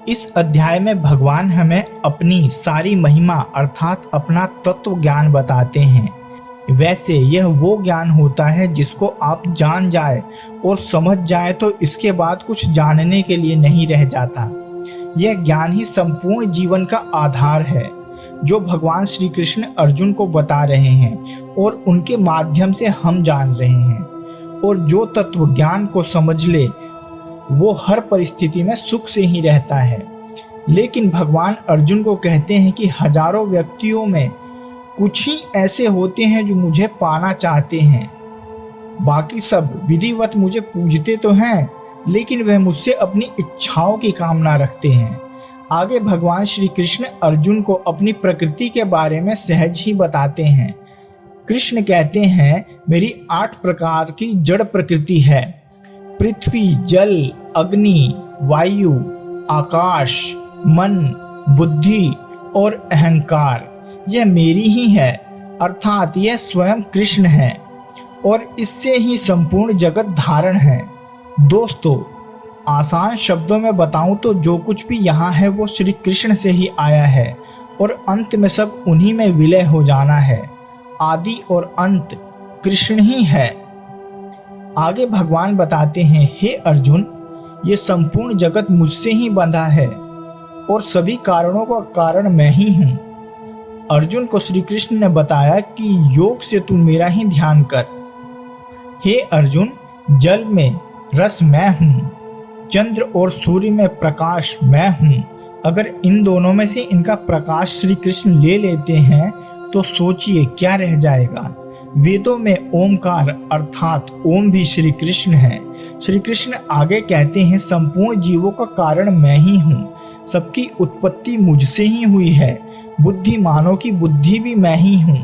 इस अध्याय में भगवान हमें अपनी सारी महिमा अर्थात अपना तत्व ज्ञान बताते हैं। वैसे यह वो ज्ञान होता है जिसको आप जान जाए और समझ जाए तो इसके बाद कुछ जानने के लिए नहीं रह जाता। यह ज्ञान ही संपूर्ण जीवन का आधार है जो भगवान श्री कृष्ण अर्जुन को बता रहे हैं और उनके माध्यम से हम जान रहे हैं। और जो तत्व ज्ञान को समझ ले वो हर परिस्थिति में सुख से ही रहता है। लेकिन भगवान अर्जुन को कहते हैं कि हजारों व्यक्तियों में कुछ ही ऐसे होते हैं जो मुझे पाना चाहते हैं, बाकी सब विधिवत मुझे पूजते तो हैं लेकिन वह मुझसे अपनी इच्छाओं की कामना रखते हैं। आगे भगवान श्री कृष्ण अर्जुन को अपनी प्रकृति के बारे में सहज ही बताते हैं। कृष्ण कहते हैं मेरी 8 प्रकार की जड़ प्रकृति है। पृथ्वी, जल, अग्नि, वायु, आकाश, मन, बुद्धि और अहंकार यह मेरी ही है, अर्थात यह स्वयं कृष्ण है और इससे ही संपूर्ण जगत धारण है। दोस्तों, आसान शब्दों में बताऊं तो जो कुछ भी यहाँ है वो श्री कृष्ण से ही आया है और अंत में सब उन्हीं में विलय हो जाना है। आदि और अंत कृष्ण ही है। आगे भगवान बताते हैं हे अर्जुन, ये संपूर्ण जगत मुझसे ही बंधा है और सभी कारणों का कारण मैं ही हूँ। अर्जुन को श्री कृष्ण ने बताया कि योग से तू मेरा ही ध्यान कर। हे अर्जुन, जल में रस मैं हूँ, चंद्र और सूर्य में प्रकाश मैं हूँ। अगर इन दोनों में से इनका प्रकाश श्री कृष्ण ले लेते हैं तो सोचिए क्या रह जाएगा। वेदों में ओमकार अर्थात ओम भी श्री कृष्ण है। श्री कृष्ण आगे कहते हैं संपूर्ण जीवों का कारण मैं ही हूँ, सबकी उत्पत्ति मुझसे ही हुई है, बुद्धिमानों की बुद्धि भी मैं ही हूँ,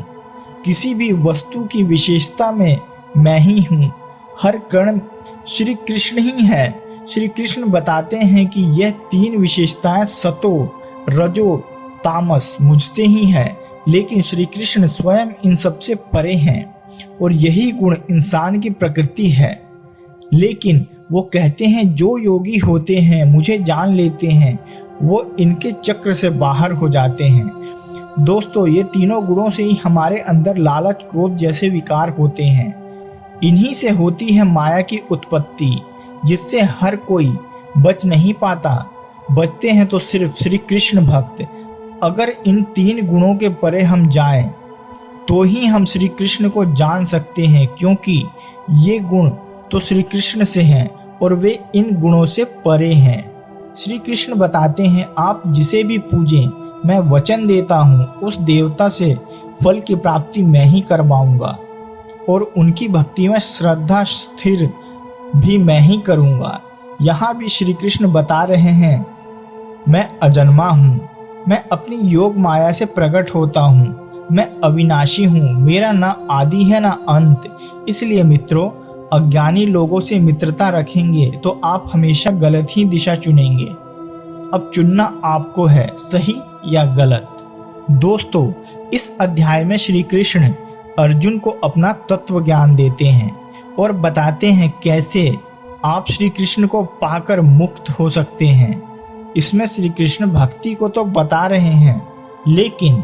किसी भी वस्तु की विशेषता में मैं ही हूँ, हर कण श्री कृष्ण ही है। श्री कृष्ण बताते हैं कि यह 3 विशेषताएं सतो, रजो, तामस मुझसे ही है, लेकिन श्री कृष्ण स्वयं इन सबसे परे हैं और यही गुण इंसान की प्रकृति है। लेकिन वो कहते हैं जो योगी होते हैं, मुझे जान लेते हैं, वो इनके चक्र से बाहर हो जाते हैं। दोस्तों, ये तीनों गुणों से ही हमारे अंदर लालच, क्रोध जैसे विकार होते हैं। इन्हीं से होती है माया की उत्पत्ति, जिससे हर कोई बच नहीं पाता। बचते हैं तो सिर्फ श्री कृष्ण भक्त। अगर इन 3 गुणों के परे हम जाएं, तो ही हम श्री कृष्ण को जान सकते हैं, क्योंकि ये गुण तो श्री कृष्ण से हैं और वे इन गुणों से परे हैं। श्री कृष्ण बताते हैं आप जिसे भी पूजें, मैं वचन देता हूँ उस देवता से फल की प्राप्ति मैं ही करवाऊंगा और उनकी भक्ति में श्रद्धा स्थिर भी मैं ही करूँगा। यहाँ भी श्री कृष्ण बता रहे हैं मैं अजन्मा हूँ, मैं अपनी योग माया से प्रकट होता हूँ, मैं अविनाशी हूँ, मेरा ना आदि है ना अंत। इसलिए मित्रों, अज्ञानी लोगों से मित्रता रखेंगे तो आप हमेशा गलत ही दिशा चुनेंगे। अब चुनना आपको है, सही या गलत। दोस्तों, इस अध्याय में श्री कृष्ण अर्जुन को अपना तत्व ज्ञान देते हैं और बताते हैं कैसे आप श्री कृष्ण को पाकर मुक्त हो सकते हैं। इसमें श्री कृष्ण भक्ति को तो बता रहे हैं, लेकिन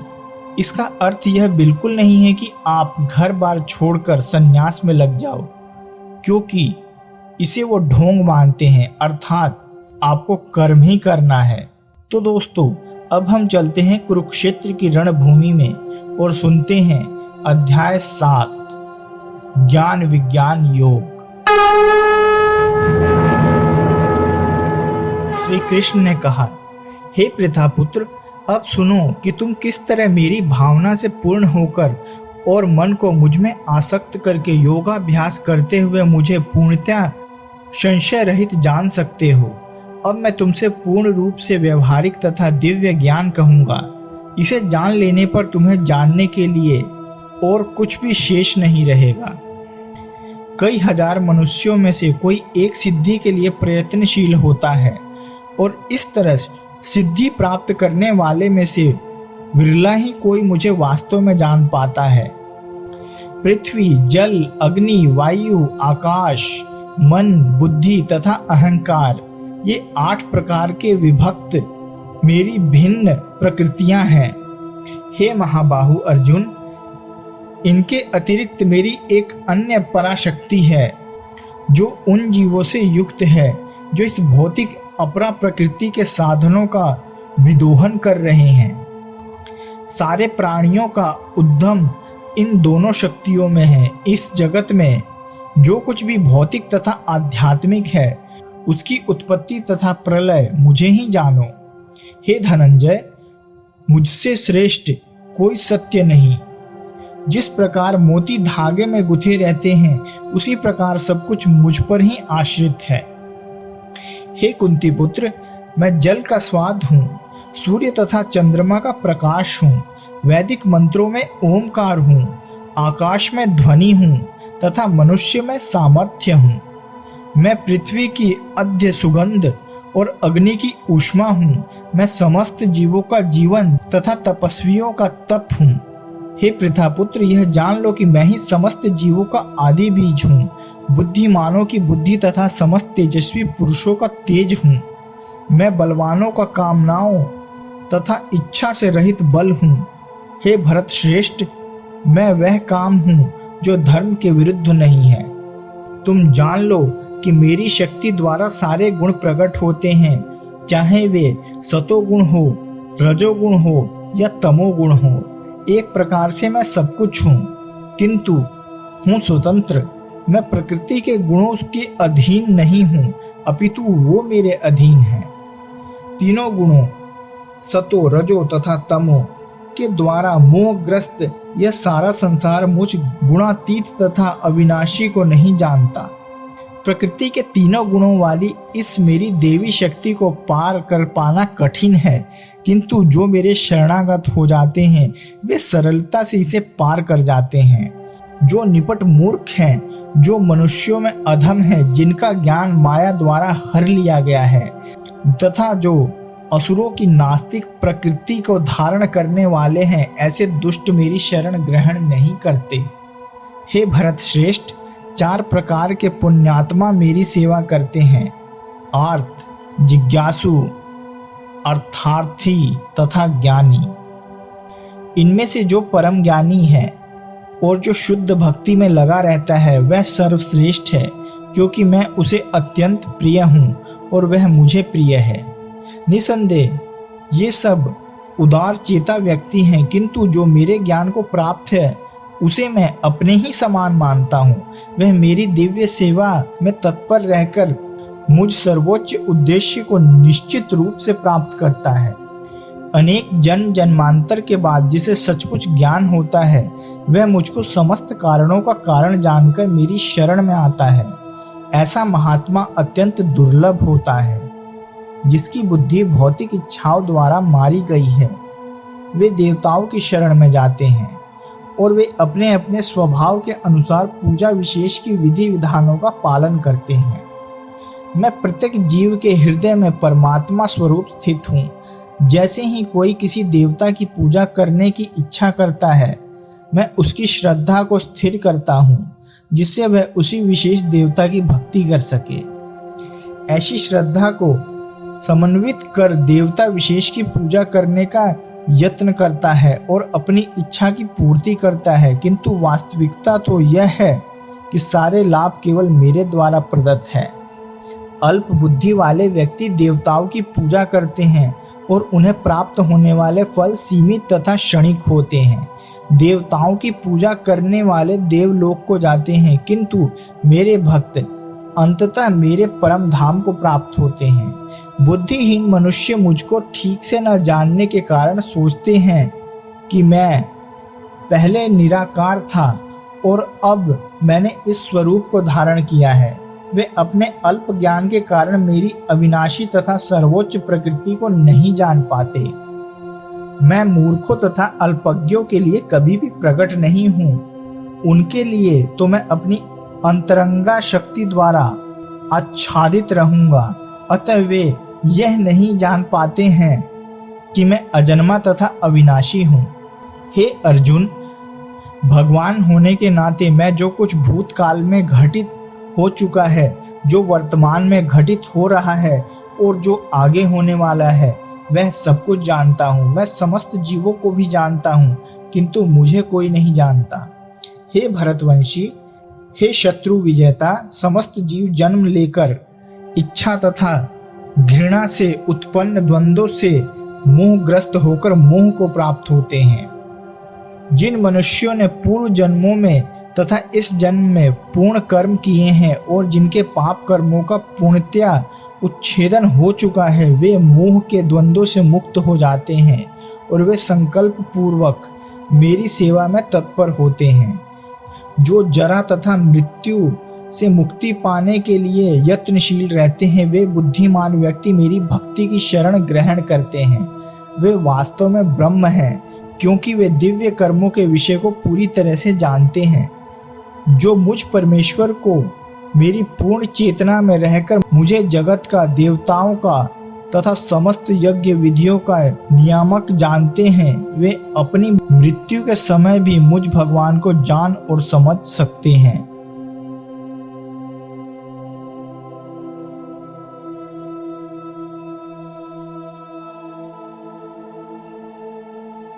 इसका अर्थ यह बिल्कुल नहीं है कि आप घर बार छोड़कर संन्यास में लग जाओ, क्योंकि इसे वो ढोंग मानते हैं, अर्थात आपको कर्म ही करना है। तो दोस्तों, अब हम चलते हैं कुरुक्षेत्र की रणभूमि में और सुनते हैं अध्याय 7 ज्ञान विज्ञान योग। श्री कृष्ण ने कहा, हे प्रथापुत्र, अब सुनो कि तुम किस तरह मेरी भावना से पूर्ण होकर और मन को मुझ में आसक्त करके योगाभ्यास करते हुए मुझे पूर्णतः संशय रहित जान सकते हो। अब मैं तुमसे पूर्ण रूप से व्यवहारिक तथा दिव्य ज्ञान कहूँगा। इसे जान लेने पर तुम्हें जानने के लिए और कुछ भी शेष नहीं रहेगा। कई हजार मनुष्यों में से कोई एक सिद्धि के लिए प्रयत्नशील होता है और इस तरह सिद्धि प्राप्त करने वाले में से विरला ही कोई मुझे वास्तव में जान पाता है। पृथ्वी, जल, अग्नि, वायु, आकाश, मन, बुद्धि तथा अहंकार ये 8 प्रकार के विभक्त मेरी भिन्न प्रकृतियां हैं। हे महाबाहु अर्जुन, इनके अतिरिक्त मेरी एक अन्य पराशक्ति है जो उन जीवों से युक्त है जो इस भौतिक अपरा प्रकृति के साधनों का विदोहन कर रहे हैं। सारे प्राणियों का उद्गम इन दोनों शक्तियों में है। इस जगत में जो कुछ भी भौतिक तथा आध्यात्मिक है उसकी उत्पत्ति तथा प्रलय मुझे ही जानो। हे धनंजय, मुझसे श्रेष्ठ कोई सत्य नहीं। जिस प्रकार मोती धागे में गुथे रहते हैं उसी प्रकार सब कुछ मुझ पर ही आश्रित है। हे कुंती पुत्र, मैं जल का स्वाद हूँ, सूर्य तथा चंद्रमा का प्रकाश हूँ, वैदिक मंत्रों में ओमकार हूँ, आकाश में ध्वनि हूँ तथा मनुष्य में सामर्थ्य हूँ। मैं पृथ्वी की आद्य सुगंध और अग्नि की ऊष्मा हूँ। मैं समस्त जीवों का जीवन तथा तपस्वियों का तप हूँ। हे पृथापुत्र, यह जान लो कि मैं ही समस्त जीवों का आदि बीज हूँ, बुद्धिमानों की बुद्धि तथा समस्त तेजस्वी पुरुषों का तेज हूँ। मैं बलवानों का कामनाओं तथा इच्छा से रहित बल हूँ। हे भरत श्रेष्ठ, मैं वह काम हूँ जो धर्म के विरुद्ध नहीं है। तुम जान लो कि मेरी शक्ति द्वारा सारे गुण प्रकट होते हैं, चाहे वे सतोगुण हो, रजोगुण हो या तमोगुण हो। एक प्रकार से मैं सब कुछ हूँ, किंतु हूँ स्वतंत्र। मैं प्रकृति के गुणों के अधीन नहीं हूँ, अपितु वो मेरे अधीन है। तीनों गुणों सतो, रजो तथा तमो के द्वारा मोहग्रस्त यह सारा संसार मुझ गुणातीत तथा अविनाशी को नहीं जानता। प्रकृति के तीनों गुणों वाली इस मेरी देवी शक्ति को पार कर पाना कठिन है, किंतु जो मेरे शरणागत हो जाते हैं वे सरलता से इसे पार कर जाते हैं। जो निपट मूर्ख हैं, जो मनुष्यों में अधम है, जिनका ज्ञान माया द्वारा हर लिया गया है, तथा जो असुरों की नास्तिक प्रकृति को धारण करने वाले हैं, ऐसे दुष्ट मेरी शरण ग्रहण नहीं करते। हे भरत श्रेष्ठ, 4 प्रकार के पुण्यात्मा मेरी सेवा करते हैं, आर्त, जिज्ञासु, अर्थार्थी तथा ज्ञानी। इनमें से जो परम ज्ञानी है और जो शुद्ध भक्ति में लगा रहता है वह सर्वश्रेष्ठ है, क्योंकि मैं उसे अत्यंत प्रिय हूँ और वह मुझे प्रिय है। निसंदेह ये सब उदार चेता व्यक्ति हैं, किंतु जो मेरे ज्ञान को प्राप्त है उसे मैं अपने ही समान मानता हूँ। वह मेरी दिव्य सेवा में तत्पर रहकर मुझ सर्वोच्च उद्देश्य को निश्चित रूप से प्राप्त करता है। अनेक जन्मांतर के बाद जिसे सचमुच ज्ञान होता है वह मुझको समस्त कारणों का कारण जानकर मेरी शरण में आता है। ऐसा महात्मा अत्यंत दुर्लभ होता है जिसकी बुद्धि भौतिक इच्छाओं द्वारा मारी गई है। वे देवताओं की शरण में जाते हैं और वे अपने अपने स्वभाव के अनुसार पूजा विशेष की विधि विधानों का पालन करते हैं। मैं प्रत्येक जीव के हृदय में परमात्मा स्वरूप स्थित हूँ। जैसे ही कोई किसी देवता की पूजा करने की इच्छा करता है, मैं उसकी श्रद्धा को स्थिर करता हूँ जिससे वह उसी विशेष देवता की भक्ति कर सके। ऐसी श्रद्धा को समन्वित कर देवता विशेष की पूजा करने का यत्न करता है और अपनी इच्छा की पूर्ति करता है, किंतु वास्तविकता तो यह है कि सारे लाभ केवल मेरे द्वारा प्रदत्त है। अल्प बुद्धि वाले व्यक्ति देवताओं की पूजा करते हैं और उन्हें प्राप्त होने वाले फल सीमित तथा क्षणिक होते हैं। देवताओं की पूजा करने वाले देवलोक को जाते हैं, किंतु मेरे भक्त अंततः मेरे परम धाम को प्राप्त होते हैं। बुद्धिहीन मनुष्य मुझको ठीक से न जानने के कारण सोचते हैं कि मैं पहले निराकार था और अब मैंने इस स्वरूप को धारण किया है। वे अपने अल्प ज्ञान के कारण मेरी अविनाशी तथा सर्वोच्च प्रकृति को नहीं जान पाते। मैं मूर्खों तथा अल्पज्ञों के लिए कभी भी प्रकट नहीं हूँ। उनके लिए तो मैं अपनी अंतरंगा शक्ति द्वारा आच्छादित रहूंगा। अतः वे यह नहीं जान पाते हैं कि मैं अजन्मा तथा अविनाशी हूँ। हे अर्जुन, भगवान होने के नाते मैं जो कुछ भूतकाल में घटित हो चुका है, जो वर्तमान में घटित हो रहा है और जो आगे होने वाला है वह सब कुछ जानता हूँ। मैं समस्त जीवों को भी जानता हूँ, किंतु मुझे कोई नहीं जानता। हे भरतवंशी, हे शत्रु विजेता, समस्त जीव जन्म लेकर इच्छा तथा घृणा से उत्पन्न द्वंद्वों से मोहग्रस्त होकर मोह को प्राप्त होते हैं। जिन मनुष्यों ने पूर्व जन्मों में तथा इस जन्म में पूर्ण कर्म किए हैं और जिनके पाप कर्मों का पूर्णतया उच्छेदन हो चुका है, वे मोह के द्वंद्वों से मुक्त हो जाते हैं और वे संकल्प पूर्वक मेरी सेवा में तत्पर होते हैं। जो जरा तथा मृत्यु से मुक्ति पाने के लिए यत्नशील रहते हैं, वे बुद्धिमान व्यक्ति मेरी भक्ति की शरण ग्रहण करते हैं। वे वास्तव में ब्रह्म हैं, क्योंकि वे दिव्य कर्मों के विषय को पूरी तरह से जानते हैं। जो मुझ परमेश्वर को मेरी पूर्ण चेतना में रहकर मुझे जगत का, देवताओं का तथा समस्त यज्ञ विधियों का नियामक जानते हैं, वे अपनी मृत्यु के समय भी मुझ भगवान को जान और समझ सकते हैं।